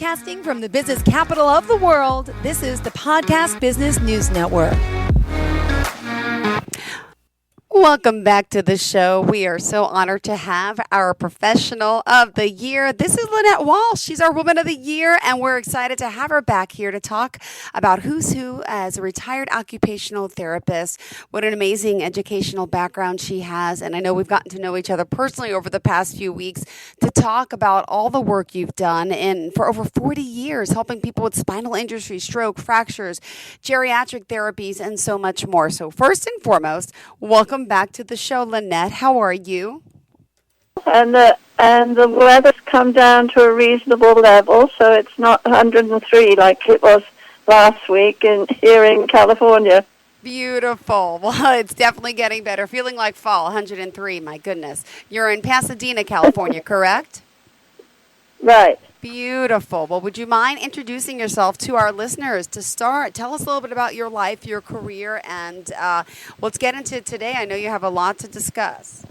Broadcasting from the business capital of the world, this is the Podcast Business News Network. Welcome back to the show. We are so honored to have our professional of the year. This is Lynette Walsh. She's our Woman of the Year, and we're excited to have her back here to talk about who's who as a retired occupational therapist. What an amazing educational background she has, and I know we've gotten to know each other personally over the past few weeks to talk about all the work you've done for over 40 years, helping people with spinal injury, stroke, fractures, geriatric therapies, and so much more. So first and foremost, welcome back to the show, Lynette. How are you? And the weather's come down to a reasonable level, so it's not 103 like it was last week here in California. Beautiful. Well, it's definitely getting better. Feeling like fall, 103, my goodness. You're in Pasadena, California, correct? Right. Beautiful. Well, would you mind introducing yourself to our listeners to start? Tell us a little bit about your life, your career, and let's get into it today. I know you have a lot to discuss.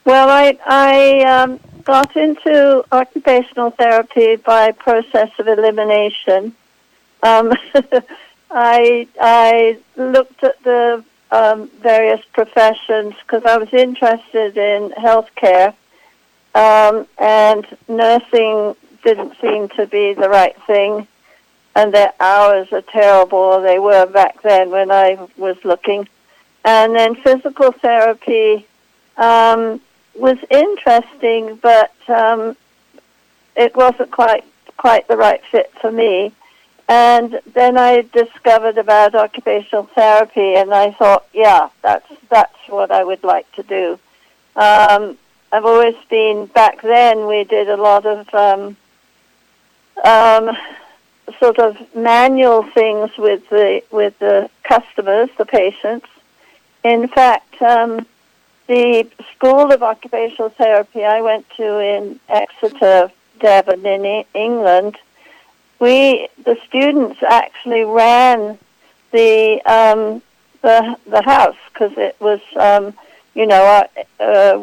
Well, I got into occupational therapy by process of elimination. I looked at the various professions because I was interested in healthcare. And nursing didn't seem to be the right thing, and their hours are terrible, or they were back then when I was looking. And then physical therapy was interesting, but it wasn't quite the right fit for me. And then I discovered about occupational therapy, and I thought, yeah, that's what I would like to do. I've always been, back then we did a lot of sort of manual things with the customers, the patients. In fact, the School of Occupational Therapy I went to in Exeter, Devon, in England, the students actually ran the house because it was.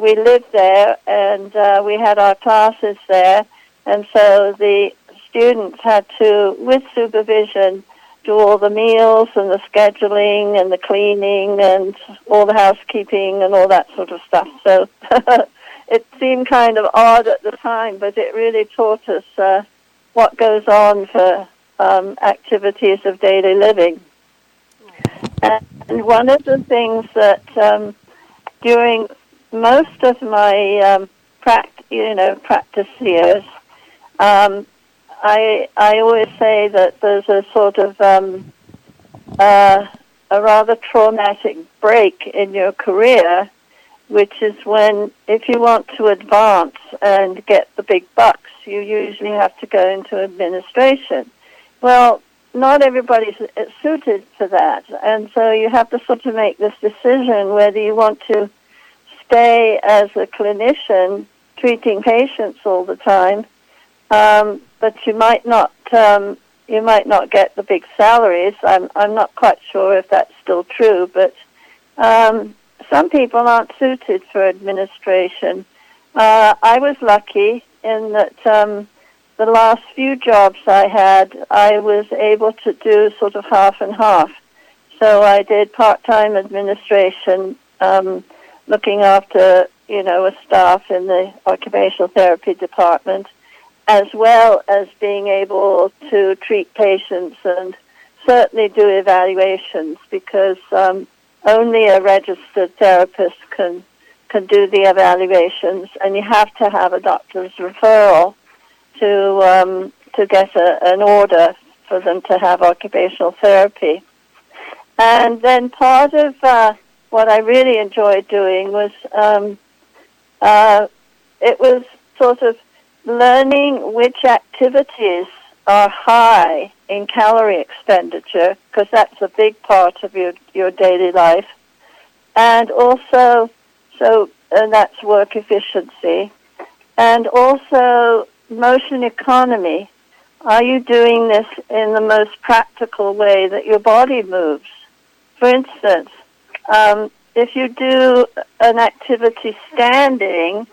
We lived there, and we had our classes there, and so the students had to, with supervision, do all the meals and the scheduling and the cleaning and all the housekeeping and all that sort of stuff. So it seemed kind of odd at the time, but it really taught us what goes on for activities of daily living. And one of the things that during most of my practice years, I always say that there's a sort of a rather traumatic break in your career, which is when, if you want to advance and get the big bucks, you usually have to go into administration. Well, not everybody's suited for that, and so you have to sort of make this decision whether you want to stay as a clinician treating patients all the time, but you might not get the big salaries. I'm not quite sure if that's still true, but some people aren't suited for administration. I was lucky in that the last few jobs I had, I was able to do sort of half and half. So I did part-time administration, looking after, a staff in the occupational therapy department, as well as being able to treat patients and certainly do evaluations, because only a registered therapist can do the evaluations, and you have to have a doctor's referral to get an order for them to have occupational therapy. And then part of what I really enjoyed doing was it was sort of learning which activities are high in calorie expenditure, because that's a big part of your daily life, and also and that's work efficiency, and also motion economy. Are you doing this in the most practical way that your body moves? For instance, if you do an activity standing,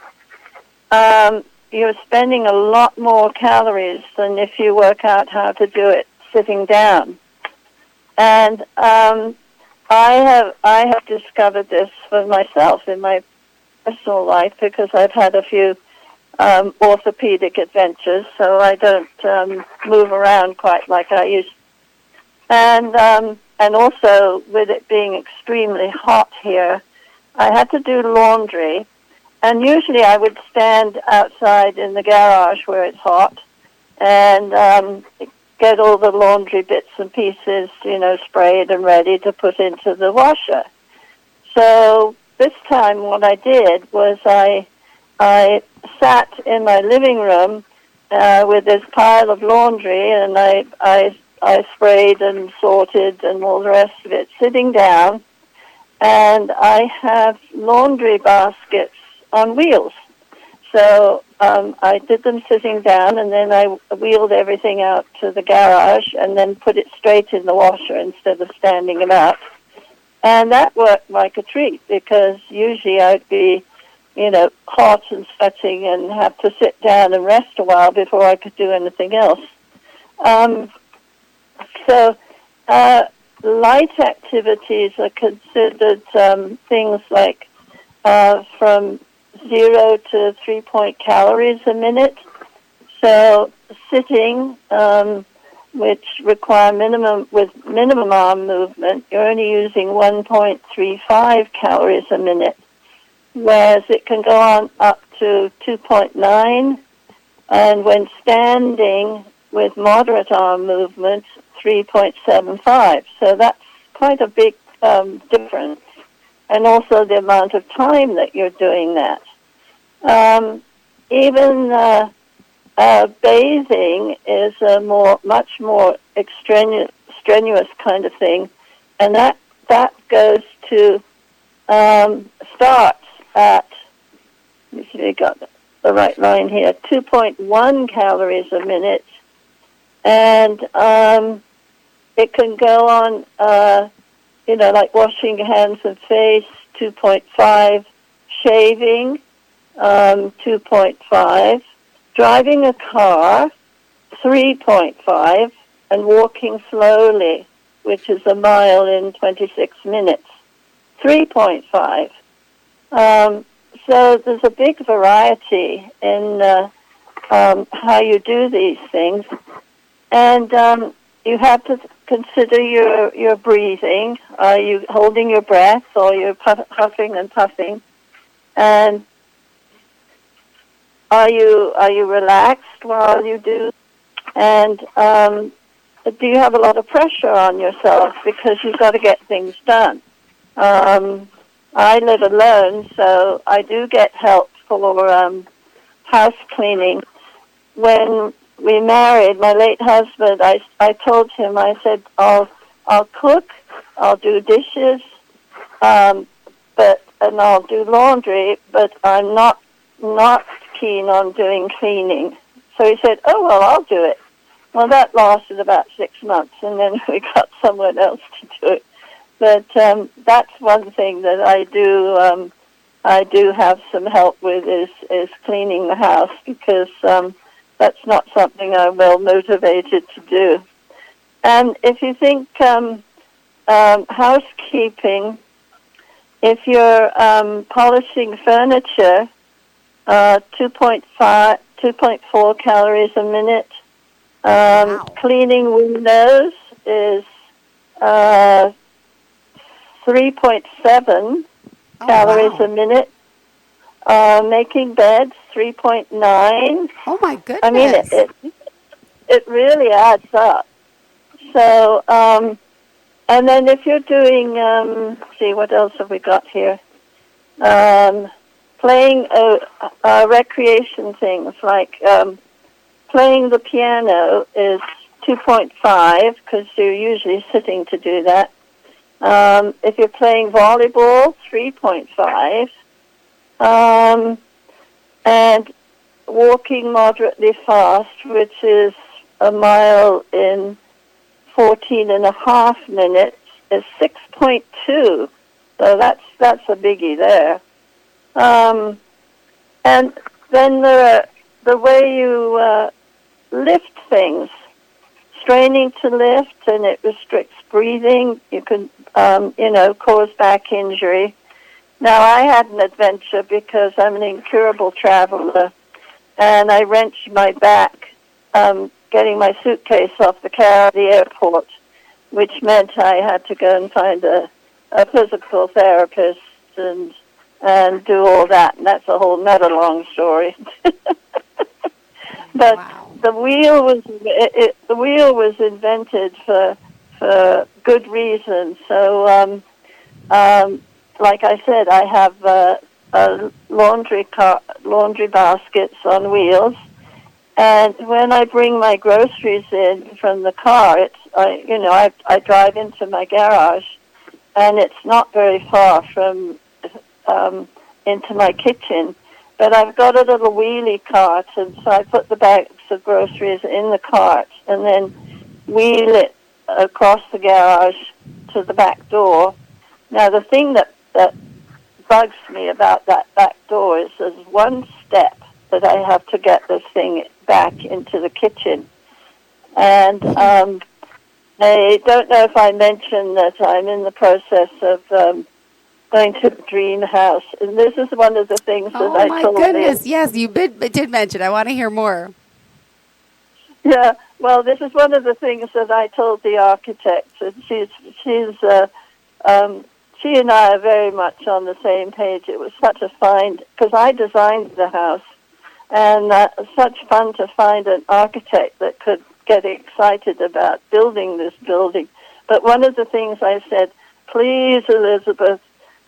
you're spending a lot more calories than if you work out how to do it sitting down. And I have discovered this for myself in my personal life because I've had a few orthopedic adventures, so I don't move around quite like I used. And also with it being extremely hot here, I had to do laundry. And usually I would stand outside in the garage where it's hot and get all the laundry bits and pieces, sprayed and ready to put into the washer. So this time what I did was I sat in my living room with this pile of laundry, and I sprayed and sorted and all the rest of it sitting down, and I have laundry baskets on wheels. So I did them sitting down, and then I wheeled everything out to the garage and then put it straight in the washer instead of standing it up. And that worked like a treat because usually I'd be, hot and sweating and have to sit down and rest a while before I could do anything else. So light activities are considered things like from 0 to 3 calories a minute. So sitting, which require minimum arm movement, you're only using 1.35 calories a minute, whereas it can go on up to 2.9, and when standing with moderate arm movement, 3.75. So that's quite a big difference. And also the amount of time that you're doing that. Even bathing is a much more strenuous kind of thing, and that goes to starts at, let me see if I got the right line here, 2.1 calories a minute, and it can go on, like washing hands and face, 2.5, shaving, 2.5, driving a car, 3.5, and walking slowly, which is a mile in 26 minutes, 3.5. So there's a big variety in how you do these things. And you have to consider your breathing. Are you holding your breath, or you're huffing and puffing? And are you relaxed while you do? And do you have a lot of pressure on yourself because you've got to get things done? I live alone, so I do get help for house cleaning. When we married, my late husband, I told him, I said, I'll cook, I'll do dishes, and I'll do laundry, but I'm not keen on doing cleaning. So he said, oh, well, I'll do it. Well, that lasted about 6 months, and then we got someone else to do it. But that's one thing that I do have some help with is cleaning the house, because that's not something I'm well motivated to do. And if you think housekeeping, if you're polishing furniture, 2.4 calories a minute. Wow. Cleaning windows is 3.7 calories a minute. Making beds, 3.9. Oh my goodness! I mean, it really adds up. So, and then if you're doing, see, what else have we got here? Playing recreation things like playing the piano is 2.5, because you're usually sitting to do that. If you're playing volleyball, 3.5. And walking moderately fast, which is a mile in 14.5 minutes, is 6.2. So that's a biggie there. And then there are the way you lift things, straining to lift, and it restricts breathing. You can, cause back injury. Now, I had an adventure because I'm an incurable traveler, and I wrenched my back getting my suitcase off the car at the airport, which meant I had to go and find a physical therapist and do all that, and that's a whole nother long story. But wow. the wheel was invented for good reason. So, like I said, I have a laundry baskets on wheels, and when I bring my groceries in from the car, I drive into my garage, and it's not very far from into my kitchen. But I've got a little wheelie cart, and so I put the bags of groceries in the cart and then wheel it across the garage to the back door. Now, the thing that bugs me about that back door is there's one step that I have to get this thing back into the kitchen. And I don't know if I mentioned that I'm in the process of going to the dream house. And this is one of the things that I told Oh, my goodness. Yes, you did mention. I want to hear more. Yeah, well, this is one of the things that I told the architect. And she and I are very much on the same page. It was such a find, because I designed the house, and such fun to find an architect that could get excited about building this building. But one of the things I said, please, Elizabeth,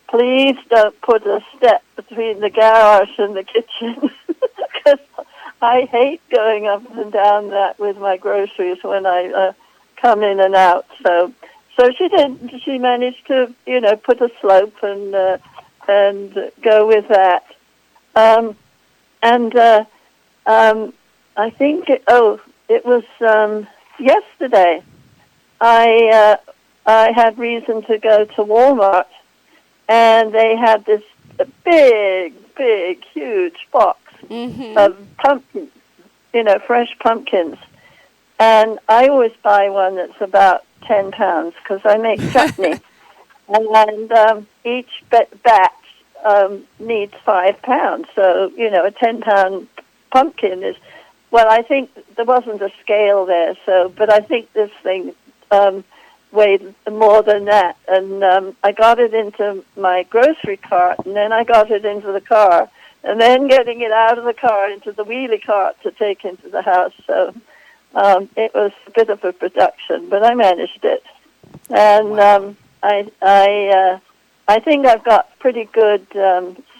please don't put a step between the garage and the kitchen, because I hate going up and down that with my groceries when I come in and out. So she did. She managed to, put a slope and go with that. I think it was yesterday. I had reason to go to Walmart, and they had this big, huge box of pumpkins, fresh pumpkins. And I always buy one that's about 10 pounds because I make chutney. And each batch needs 5 pounds. So, a 10-pound pumpkin is, well, I think there wasn't a scale there. But I think this thing weighed more than that. And I got it into my grocery cart, and then I got it into the car, and then getting it out of the car into the wheelie cart to take into the house. So it was a bit of a production, but I managed it. And wow. I think I've got pretty good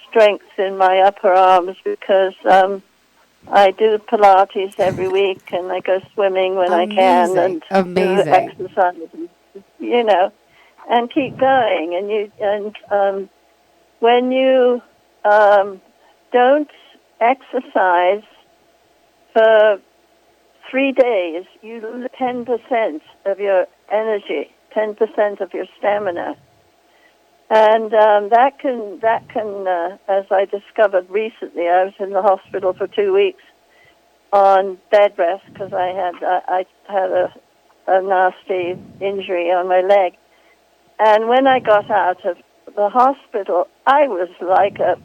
strength in my upper arms because I do Pilates every week, and I go swimming when I can, and do exercise, and keep going. And when you don't exercise for 3 days, you lose 10% of your energy, 10% of your stamina. And that can, as I discovered recently, I was in the hospital for 2 weeks on bed rest because I had a nasty injury on my leg. And when I got out of the hospital, I was like a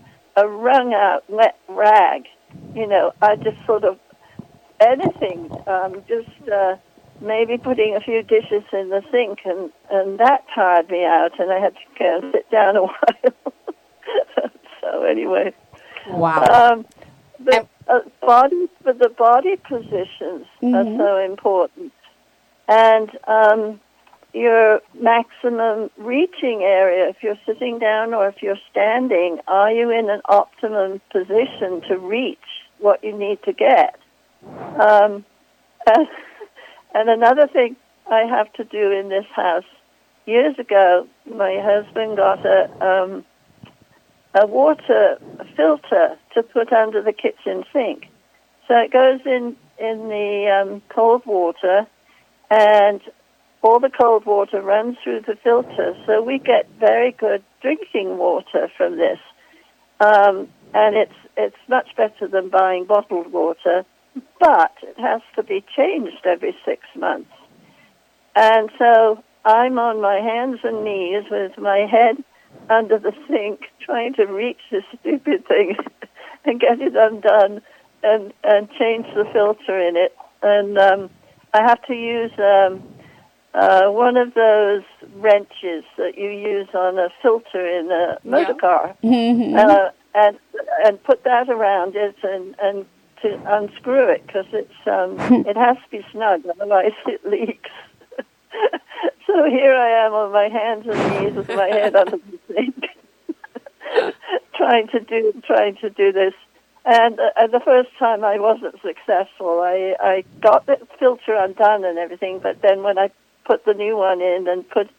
wrung-out wet rag. I just sort of, anything, maybe putting a few dishes in the sink, and that tired me out, and I had to go and sit down a while. So anyway. Wow. The body positions are so important. And your maximum reaching area, if you're sitting down or if you're standing, are you in an optimum position to reach what you need to get? And another thing I have to do in this house, years ago, my husband got a water filter to put under the kitchen sink. So it goes in the cold water, and all the cold water runs through the filter, so we get very good drinking water from this. and it's much better than buying bottled water, but it has to be changed every 6 months. And so I'm on my hands and knees with my head under the sink trying to reach this stupid thing and get it undone and change the filter in it. And I have to use one of those wrenches that you use on a filter in a motor car, and put that around it and to unscrew it, because it's it has to be snug, otherwise it leaks. So here I am on my hands and knees with my head under the sink, trying to do this. And the first time I wasn't successful. I got the filter undone and everything, but then when I put the new one in and put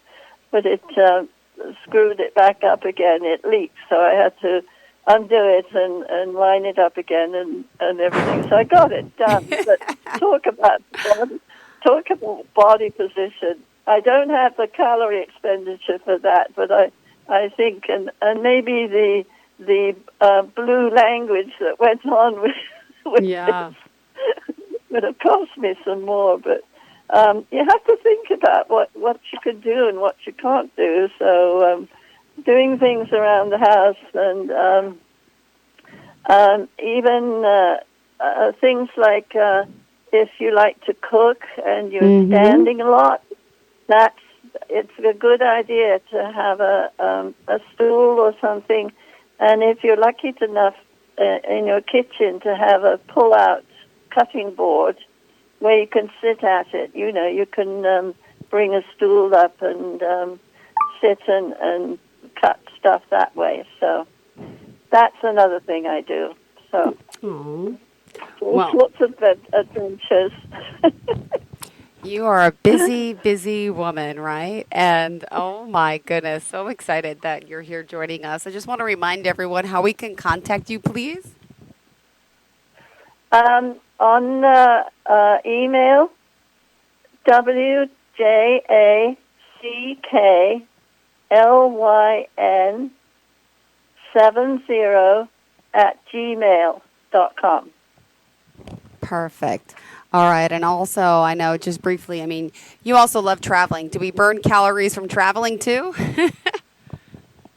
it screwed it back up again, it leaked. So I had to undo it and line it up again and everything. So I got it done. But talk about body position. I don't have the calorie expenditure for that, but I think and maybe the blue language that went on with this would have cost me some more. But you have to think about what you can do and what you can't do. So doing things around the house and even things like if you like to cook and you're standing a lot, it's a good idea to have a stool or something. And if you're lucky enough in your kitchen to have a pull-out cutting board where you can sit at it, you can bring a stool up and sit and cut stuff that way. So that's another thing I do. So all sorts of adventures. You are a busy, busy woman, right? And oh my goodness, so excited that you're here joining us. I just want to remind everyone how we can contact you, please. On email, WJACKLYN70@gmail.com. Perfect. All right. And also, I know just briefly, I mean, you also love traveling. Do we burn calories from traveling too?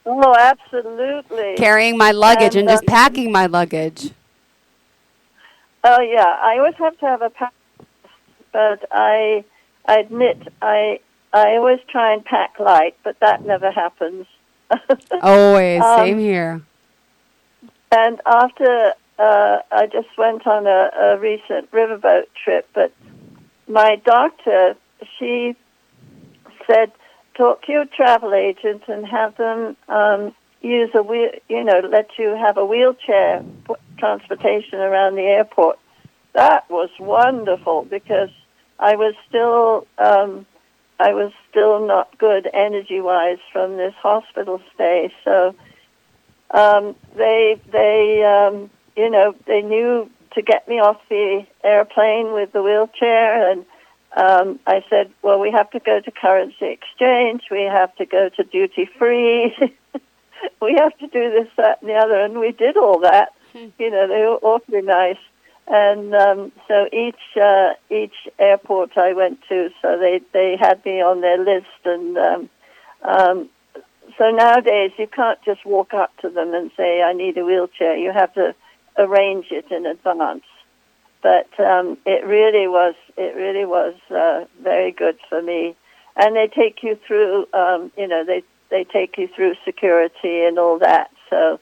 Oh, absolutely. Carrying my luggage and just packing my luggage. Oh, yeah. I always have to have a pack, but I admit I always try and pack light, but that never happens. Always. Same here. And after I just went on a recent riverboat trip, but my doctor, she said, talk to your travel agent and have them use a wheel, let you have a wheelchair transportation around the airport. That was wonderful because I was still not good energy-wise from this hospital stay. So they knew to get me off the airplane with the wheelchair, and I said, well, we have to go to currency exchange, we have to go to duty-free, we have to do this, that, and the other, and we did all that. They were awfully nice. And so each airport I went to, so they had me on their list, and so nowadays you can't just walk up to them and say, I need a wheelchair. You have to arrange it in advance. But it really was very good for me. And they take you through, they take you through security and all that. So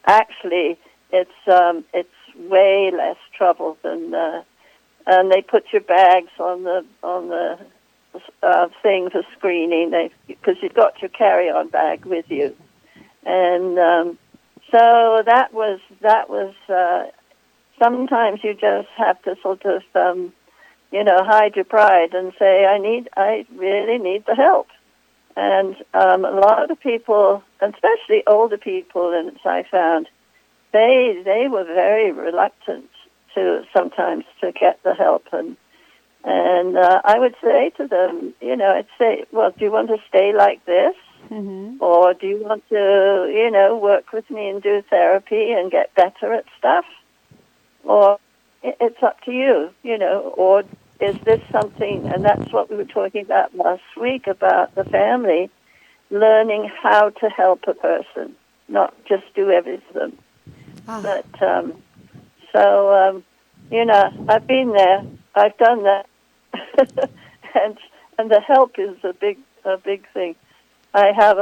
actually, it's way less trouble than. And they put your bags on the thing for screening, because you've got your carry-on bag with you, and so that was. Sometimes you just have to sort of, hide your pride and say, I really need the help. And a lot of people, especially older people, and I found, they were very reluctant sometimes to get the help. And I would say to them, I'd say, well, do you want to stay like this? Mm-hmm. Or do you want to, work with me and do therapy and get better at stuff? Or it's up to you, or is this something, and that's what we were talking about last week about the family, learning how to help a person, not just do everything. Ah. But, I've been there, I've done that, and the help is a big thing. I have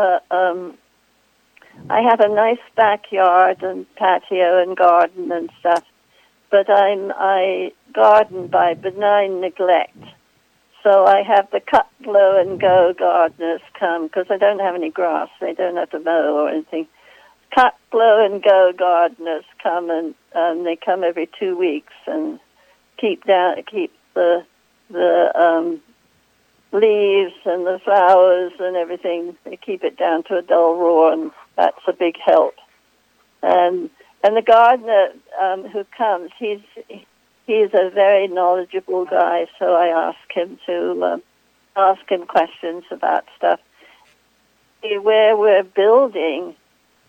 a nice backyard and patio and garden and stuff, but I garden by benign neglect. So I have the cut, blow, and go gardeners come because I don't have any grass. They don't have to mow or anything. Cut, blow, and go gardeners come, and they come every 2 weeks and keep the leaves and the flowers and everything. They keep it down to a dull raw, and that's a big help. And the gardener who comes, he's a very knowledgeable guy. So I ask him questions about stuff. Where we're building,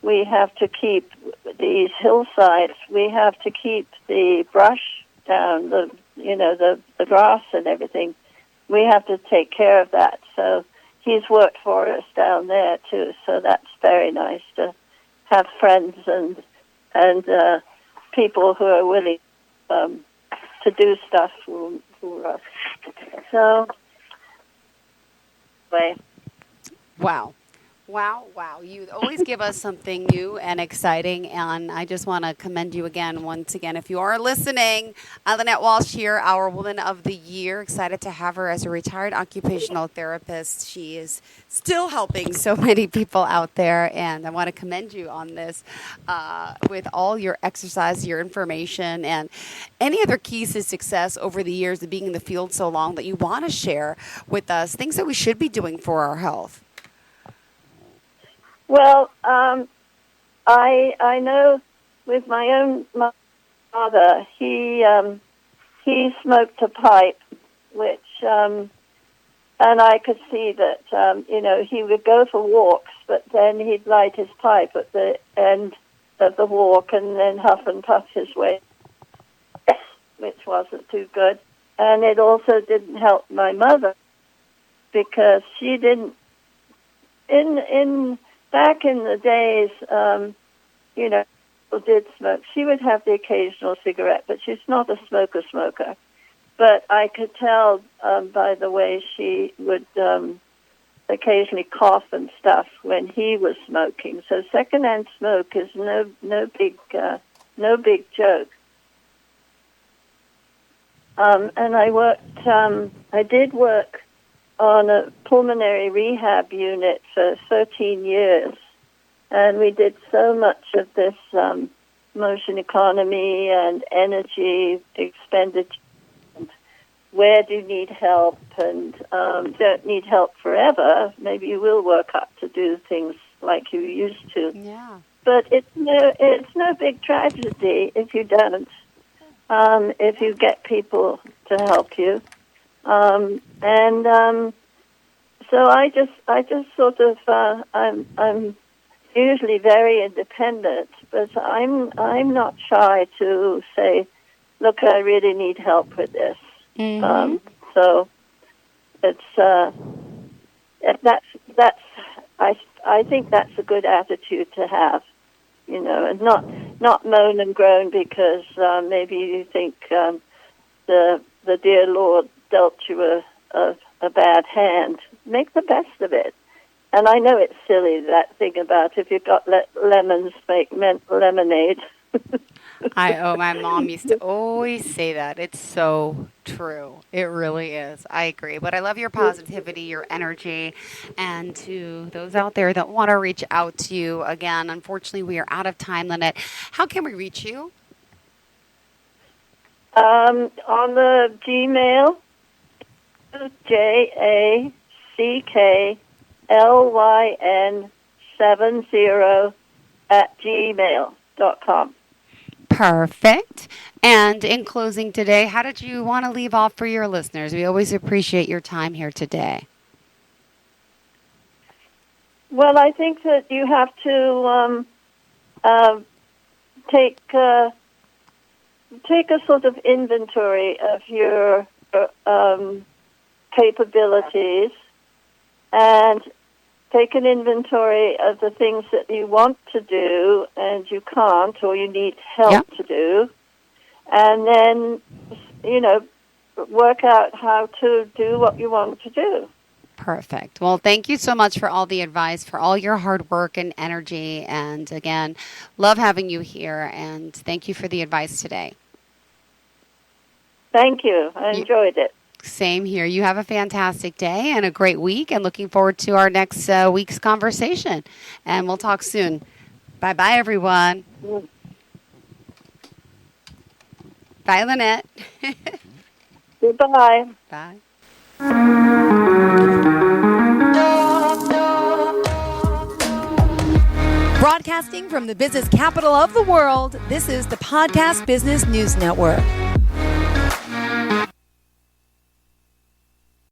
we have to keep these hillsides. We have to keep the brush down, the grass and everything. We have to take care of that. So he's worked for us down there too. So that's very nice to have friends and people who are willing to do stuff for us. So, anyway. Wow. You always give us something new and exciting, and I just want to commend you once again. If you are listening, Lynette Walsh here, our Woman of the Year. Excited to have her as a retired occupational therapist. She is still helping so many people out there, and I want to commend you on this with all your exercise, your information, and any other keys to success over the years of being in the field so long that you want to share with us, things that we should be doing for our health. Well, I know with my father, he smoked a pipe, which and I could see that he would go for walks, but then he'd light his pipe at the end of the walk and then huff and puff his way, which wasn't too good. And it also didn't help my mother because she didn't back in the days, people did smoke. She would have the occasional cigarette, but she's not a smoker. But I could tell by the way she would occasionally cough and stuff when he was smoking. So secondhand smoke is no big joke. And I did work on a pulmonary rehab unit for 13 years. And we did so much of this motion economy and energy expenditure. And where do you need help and don't need help forever. Maybe you will work up to do things like you used to. Yeah. But it's no big tragedy if you don't, if you get people to help you. So I just sort of I'm usually very independent, but I'm not shy to say, look, I really need help with this. Mm-hmm. So it's I think that's a good attitude to have, and not moan and groan because maybe you think the dear Lord dealt you a bad hand. Make the best of it. And I know it's silly, that thing about if you've got lemons, make lemonade. My mom used to always say that. It's so true. It really is. I agree. But I love your positivity, your energy, and to those out there that want to reach out to you, again, unfortunately, we are out of time, Lynette. How can we reach you? On the Gmail, JACKLYN70@gmail.com. Perfect. And in closing today, how did you want to leave off for your listeners? We always appreciate your time here today. Well, I think that you have to take a sort of inventory of your capabilities and take an inventory of the things that you want to do and you can't or you need help to do, and then, work out how to do what you want to do. Perfect. Well, thank you so much for all the advice, for all your hard work and energy. And again, love having you here. And thank you for the advice today. Thank you. I enjoyed it. Same here. You have a fantastic day and a great week. And looking forward to our next week's conversation. And we'll talk soon. Bye-bye, everyone. Bye, Lynette. Goodbye. Bye. Broadcasting from the business capital of the world, this is the Podcast Business News Network.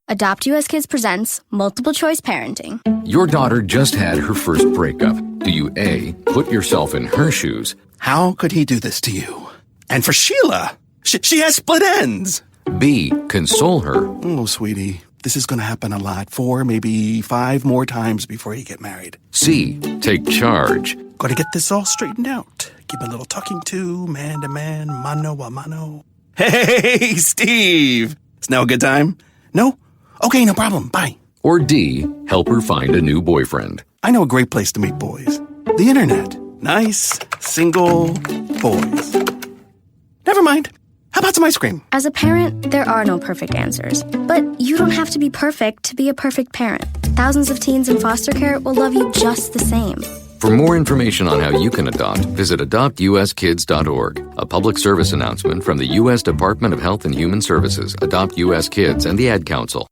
Adopt US Kids presents Multiple Choice Parenting. Your daughter just had her first breakup. Do you A, put yourself in her shoes? How could he do this to you? And for Sheila, she has split ends. B, console her? Oh, sweetie, this is going to happen a lot. 4, maybe 5 more times before you get married. C, take charge? Got to get this all straightened out. Give a little talking to, man to man, mano a mano. Hey, Steve! Is now a good time? No? Okay, no problem. Bye. Or D, help her find a new boyfriend? I know a great place to meet boys. The internet. Nice, single boys. Never mind. How about some ice cream? As a parent, there are no perfect answers. But you don't have to be perfect to be a perfect parent. Thousands of teens in foster care will love you just the same. For more information on how you can adopt, visit adoptuskids.org. A public service announcement from the U.S. Department of Health and Human Services, Adopt U.S. Kids, and the Ad Council.